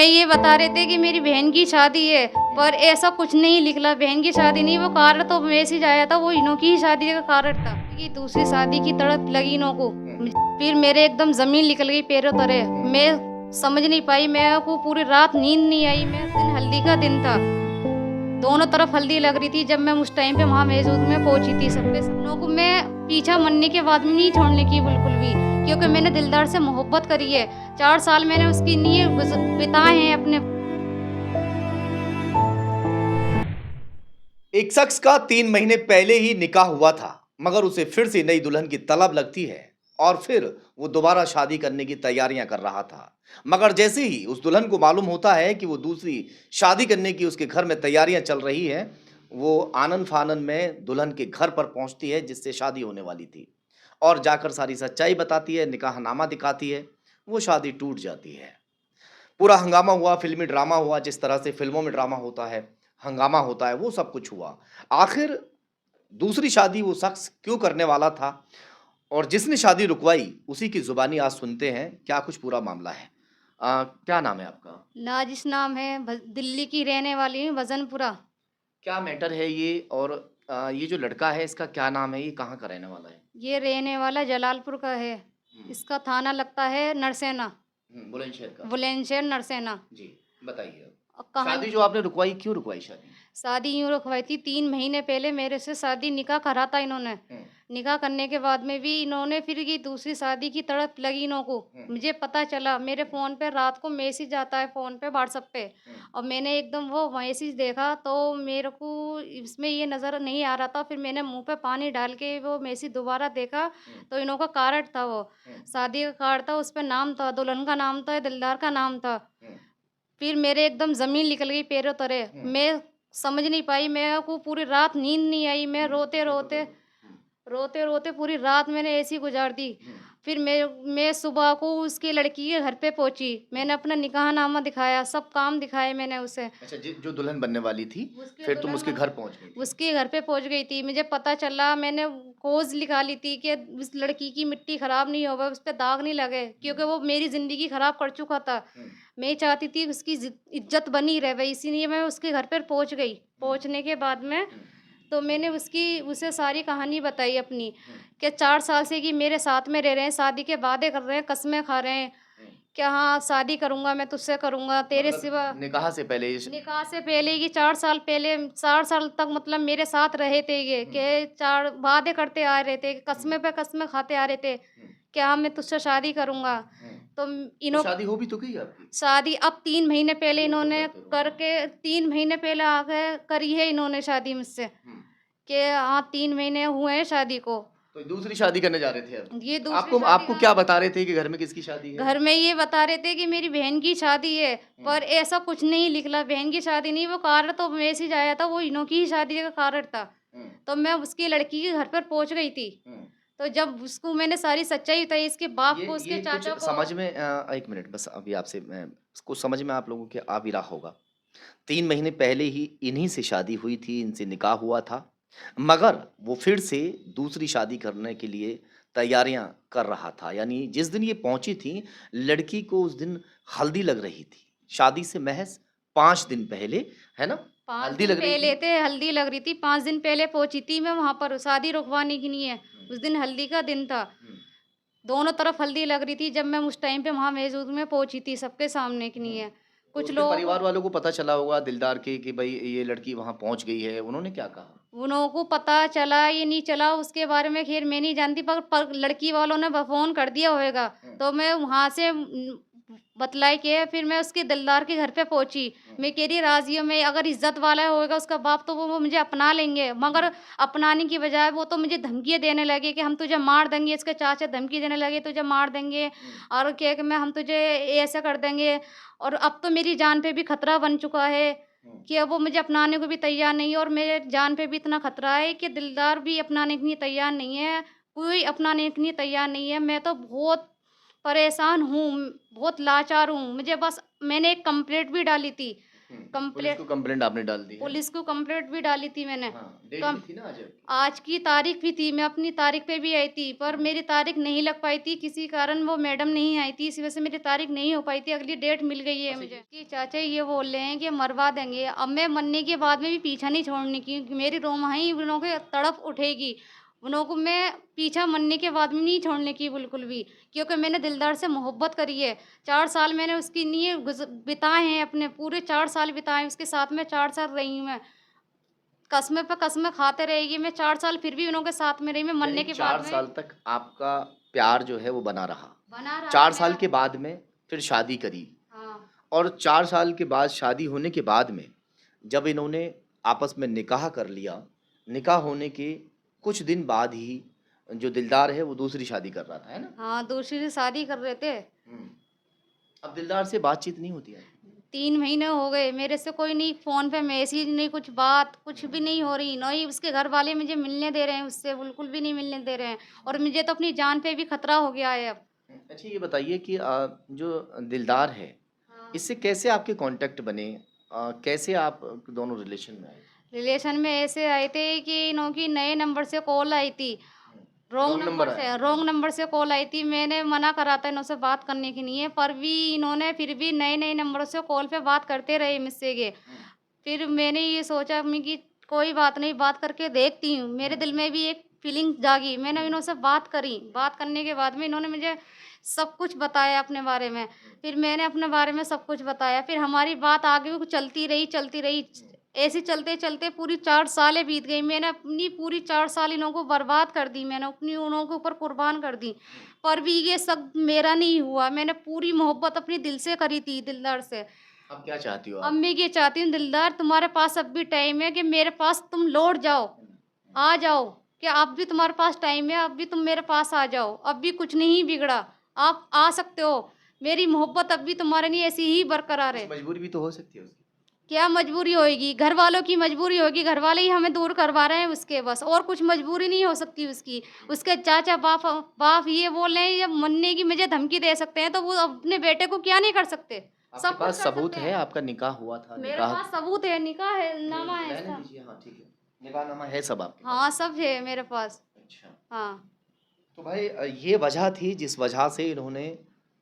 में ये बता रहे थे कि मेरी बहन की शादी है, पर ऐसा कुछ नहीं निकला। बहन की शादी नहीं, वो कार्ड तो मैसेज आया था, वो इन्हों की ही शादी का कार्ड था कि दूसरी शादी की तड़प लगी इन्हों को। फिर मेरे एकदम जमीन निकल गई पैरों तले। मैं समझ नहीं पाई, मेरे को पूरी रात नींद नहीं आई। मैं दिन हल्दी का दिन था, दोनों तरफ हल्दी लग रही थी। जब मैं उस टाइम पे वहाँ मौजूद में पहुंची थी, सबके सपनों को मैं पीछा मरने के बाद में नहीं छोड़ने की बिल्कुल भी, क्योंकि मैंने दिलदार से मोहब्बत करी है। 4 साल मैंने उसकी लिए बिताए हैं अपने। एक शख्स का 3 महीने पहले ही निकाह हुआ था, मगर उसे फिर से नई दुल्हन की तलब लगती है और फिर वो दोबारा शादी करने की तैयारियां कर रहा था। मगर जैसे ही उस दुल्हन को मालूम होता है कि वो दूसरी शादी करने की उसके घर में तैयारियां चल रही हैं, वो आनन फानन में दुल्हन के घर पर पहुंचती है जिससे शादी होने वाली थी और जाकर सारी सच्चाई बताती है, निकाहनामा दिखाती है। वो शादी टूट जाती है। पूरा हंगामा हुआ, फ़िल्मी ड्रामा हुआ, जिस तरह से फ़िल्मों में ड्रामा होता है, हंगामा होता है, वो सब कुछ हुआ। आखिर दूसरी शादी वो शख्स क्यों करने वाला था और जिसने शादी रुकवाई, उसी की ज़ुबानी आज सुनते हैं, क्या कुछ पूरा मामला है। क्या नाम है आपका? नाजिश नाम है, दिल्ली की रहने वाली हूँ, भजनपुरा। क्या मैटर है ये और ये जो लड़का है, इसका क्या नाम है? ये कहाँ का रहने वाला है? ये रहने वाला जलालपुर का है। हुँ, इसका थाना लगता है नरसेना, बुलंदशहर का। बुलंदशहर नरसेना। जी, बताइए अब। और कहानी शादी जो आपने रुकवाई, क्यों रुकवाई शादी? शादी यूँ रखवाई थी। 3 महीने पहले मेरे से शादी निकाह करा था इन्होंने। हुँ, निकाह करने के बाद में भी इन्होंने फिर ये दूसरी शादी की तड़प लगी इन्हों को। हुँ, मुझे पता चला, मेरे फ़ोन पे रात को मैसेज आता है, फ़ोन पे व्हाट्सएप पे, हुँ, और मैंने एकदम वो मैसेज देखा तो मेरे को इसमें ये नज़र नहीं आ रहा था। फिर मैंने मुँह पे पानी डाल के वो मैसेज दोबारा देखा, हुँ, तो इन्हों का कार्ड था वो। हुँ, शादी का कार्ड था, उस पे नाम था, दुल्हन का नाम था, दिलदार का नाम था। हुँ, फिर मेरे एकदम ज़मीन निकल गई पैरों तले। हुँ, मैं समझ नहीं पाई, मेरे को पूरी रात नींद नहीं आई। मैं हुँ, रोते-रोते, रोते-रोते पूरी रात मैंने ऐसी गुज़ार दी। हुँ। फिर मैं सुबह को उसकी लड़की के घर पे पहुँची। मैंने अपना निकाहनामा दिखाया, सब काम दिखाए मैंने उसे। अच्छा, जो दुल्हन बनने वाली थी, उसके फिर तुम दुल्हन उसके बन घर पहुँच गई थी। उसके घर पे पहुँच गई थी। मुझे पता चला, मैंने खोज निकाली थी कि उस लड़की की मिट्टी खराब नहीं होवे, उस पे दाग नहीं लगे, क्योंकि हुँ, वो मेरी ज़िंदगी खराब कर चुका था। हुँ, मैं चाहती थी उसकी इज़्ज़त बनी रहे, इसीलिए मैं उसके घर पर पहुँच गई। हुँ, पहुँचने के बाद में हुँ, तो मैंने उसे सारी कहानी बताई अपनी, हुँ, कि 4 साल से कि मेरे साथ में रह रहे हैं, शादी के वादे कर रहे हैं, कस्में खा रहे हैं हुँ। कि हाँ, शादी करूँगा, मैं तुझसे करूँगा, तेरे मतलब सिवा। निकाह से पहले इस निकाह से पहले कि 4 साल पहले, 4 साल तक मतलब मेरे साथ रहे थे ये, हुँ, कि 4 वादे करते आ रहे थे, हुँ, कस्में पे कस्में खाते आ रहे थे हुँ, कि हाँ, मैं तुझसे शादी करूँगा। हुँ। तो तो इन्हों शादी हो भी तो गई आपकी? शादी अब 3 महीने पहले लो इन्होंने करते रहो, हाँ। करके 3 महीने पहले आके करी है इन्होंने शादी मुझसे, हुँ, कि हाँ, 3 महीने हुए हैं शादी को। तो दूसरी शादी करने जा रहे थे अब? ये दूसरी आपको शादी आपको क्या बता रहे थे कि घर में किसकी शादी है? घर में ये बता रहे थे कि मेरी बहन की शादी है, हुँ, पर ऐसा कुछ नहीं निकला। बहन की शादी नहीं, वो कार्ड तो मैसेज आया था, वो इन्हों की ही शादी का कार्ड था। हुँ, तो मैं उसकी लड़की के घर पर पहुँच गई थी। हुँ। तो जब उसको मैंने सारी सच्चाई बताई, इसके बाप को, उसके ये कुछ चाचा को। समझ में 1 मिनट बस अभी आपसे मैं कुछ समझ में आप लोगों के आ भी रहा होगा। 3 महीने पहले ही इन्हीं से शादी हुई थी, इनसे निकाह हुआ था, मगर वो फिर से दूसरी शादी करने के लिए तैयारियां कर रहा था। यानी जिस दिन ये पहुंची थी, लड़की को उस दिन हल्दी लग रही थी। शादी से महज़ 5 दिन पहले, है ना? 5 हल्दी दिन लग रही पहले थी। थे, हल्दी लग रही थी, 5 दिन पहले पहुँची थी मैं वहाँ पर शादी रुकवाने के लिए। हुँ, उस दिन हल्दी का दिन था। हुँ, दोनों तरफ हल्दी लग रही थी। जब मैं उस टाइम पे वहाँ मौजूद में पहुँची थी, सबके सामने के हुँ। लिए। तो कुछ उसके लोगों को परिवार वालों को पता चला होगा दिलदार के कि भई ये लड़की वहाँ पहुँच गई है, उन्होंने क्या कहा? उन लोगों को पता चला या नहीं चला, उसके बारे में ख़ैर मैं नहीं जानती, पर लड़की वालों ने फ़ोन कर दिया होएगा। हुँ, तो मैं वहाँ से बतलाई के फिर मैं उसके दिलदार के घर पे पहुँची। हुँ, मैं कह रही राज़ी हूँ मैं, अगर इज़्ज़त वाला होएगा उसका बाप तो वो मुझे अपना लेंगे। हुँ, मगर अपनाने की बजाय वो तो मुझे धमकियाँ देने लगे कि हम तुझे मार देंगे, इसके चाचा धमकी देने लगे तुझे मार देंगे, हुँ, और क्या कि मैं हम तुझे ऐसा कर देंगे। और अब तो मेरी जान पे भी खतरा बन चुका है हुँ, कि अब वो मुझे अपनाने को भी तैयार नहीं है, और मेरे जान पे भी इतना खतरा है कि दिलदार भी अपनाने के लिए तैयार नहीं है, कोई अपनाने के लिए तैयार नहीं है। मैं तो बहुत परेशान हूँ, बहुत लाचार हूँ। मुझे बस मैंने एक कंप्लेंट भी डाली थी, पुलिस कंप्लेंट को कंप्लेंट आपने डाल दी है? पुलिस को कंप्लेंट भी डाली थी मैंने। डेट कम भी थी ना आज आपकी? आज की तारीख भी थी, मैं अपनी तारीख पे भी आई थी, पर मेरी तारीख नहीं लग पाई थी, किसी कारण वो मैडम नहीं आई थी, इसी वजह से मेरी तारीख नहीं हो पाई थी, अगली डेट मिल गई है मुझे। कि चाचा ये बोल रहे हैं कि मरवा देंगे, अब मैं मरने के बाद में भी पीछा नहीं छोड़ने की, मेरी रोमाई उन लोगों के तड़प उठेगी, उन लोगों को मैं पीछा मरने के बाद में नहीं छोड़ने की बिल्कुल भी, क्योंकि मैंने दिलदार से मोहब्बत करी है। 4 साल मैंने उसके लिए बिताए हैं, अपने पूरे 4 साल बिताए, उसके साथ में 4 साल रही हूँ मैं। कस्में पे कस्में खाते रहेगी, मैं 4 साल फिर भी उन्हों के साथ में रही, मैं मरने यानी के 4 बाद साल में तक आपका प्यार जो है वो बना रहा। बना रहा 4 साल मैं। के बाद में फिर शादी करी हाँ, और 4 साल के बाद शादी होने के बाद में जब इन्होंने आपस में निकाह कर लिया, निकाह होने के कुछ दिन बाद ही जो दिलदार है वो दूसरी शादी कर रहा था, है ना? हाँ, दूसरी से शादी कर रहे थे। हुँ। अब दिलदार से बातचीत नहीं होती है? 3 महीने हो गए, मेरे से कोई नहीं, फ़ोन पे मैसेज नहीं, कुछ बात, कुछ भी नहीं हो रही। ना ही उसके घर वाले मुझे मिलने दे रहे हैं उससे, बिल्कुल भी नहीं मिलने दे रहे हैं, और मुझे तो अपनी जान पे भी खतरा हो गया है अब। अच्छा ये बताइए कि जो दिलदार है, हाँ। इससे कैसे आपके कॉन्टैक्ट बने? कैसे आप दोनों रिलेशन में आए? रिलेशन में ऐसे आए थे कि इन्हों की नए नंबर से कॉल आई थी। रॉन्ग नंबर आया? रॉन्ग नंबर से कॉल आई थी। मैंने मना करा था इनसे बात करने के लिए, पर भी इन्होंने फिर भी नए-नए नंबरों से कॉल पे बात करते रहे मुझसे ये। फिर मैंने ये सोचा मैं कि कोई बात नहीं, बात करके देखती हूँ। मेरे दिल में भी एक फीलिंग जागी। मैंने इन्होंसे बात करी। बात करने के बाद में इन्होंने मुझे सब कुछ बताया अपने बारे में। फिर मैंने अपने बारे में सब कुछ बताया। फिर हमारी बात आगे भी चलती रही, चलती रही। ऐसे चलते-चलते पूरी 4 सालें बीत गई। मैंने अपनी पूरी 4 साल इन लोगों को बर्बाद कर दी। मैंने अपनी उन लोगों के ऊपर कुर्बान कर दी। पर भी ये सब मेरा नहीं हुआ। मैंने पूरी मोहब्बत अपने दिल से करी थी, दिलदार से। अब क्या चाहती हो अब आप? मैं ये चाहती हूँ दिलदार, तुम्हारे पास अब भी टाइम है कि मेरे पास तुम लौट जाओ, आ जाओ, कि अब भी तुम्हारे पास टाइम है, अब भी तुम मेरे पास आ जाओ, अब भी कुछ नहीं बिगड़ा, आप आ सकते हो। मेरी मोहब्बत अब भी तुम्हारे लिए ऐसी ही बरकरार कुछ है। मजबूरी भी तो हो सकती है उसकी। क्या मजबूरी होएगी? घर वालों की मजबूरी होगी, घर वाले ही हमें दूर करवा रहे हैं उसके बस, और कुछ मजबूरी नहीं हो सकती उसकी। उसके चाचा बाप बाप ये बोल रहे हैं या मरने की मुझे धमकी दे सकते हैं, तो वो अपने बेटे को क्या नहीं कर सकते? आपके सब कुछ पास कर सबूत सकते है हैं। आपका निकाह हुआ था? मेरे निकाह पास सबूत है, निकाह है, नामा है रहने इसका। दीजिए, हाँ ठीक है। निकाहनामा है सब आपके हाँ, पास? सब है मेरे पास। अच्छा। हाँ। तो भाई ये वजह थी जिस वजह से इन्होंने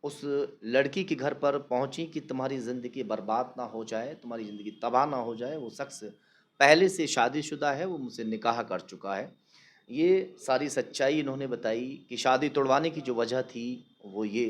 उस लड़की के घर पर पहुंची कि तुम्हारी ज़िंदगी बर्बाद ना हो जाए, तुम्हारी ज़िंदगी तबाह ना हो जाए। वो शख्स पहले से शादीशुदा है, वो मुझसे निकाह कर चुका है। ये सारी सच्चाई इन्होंने बताई कि शादी तोड़वाने की जो वजह थी वो ये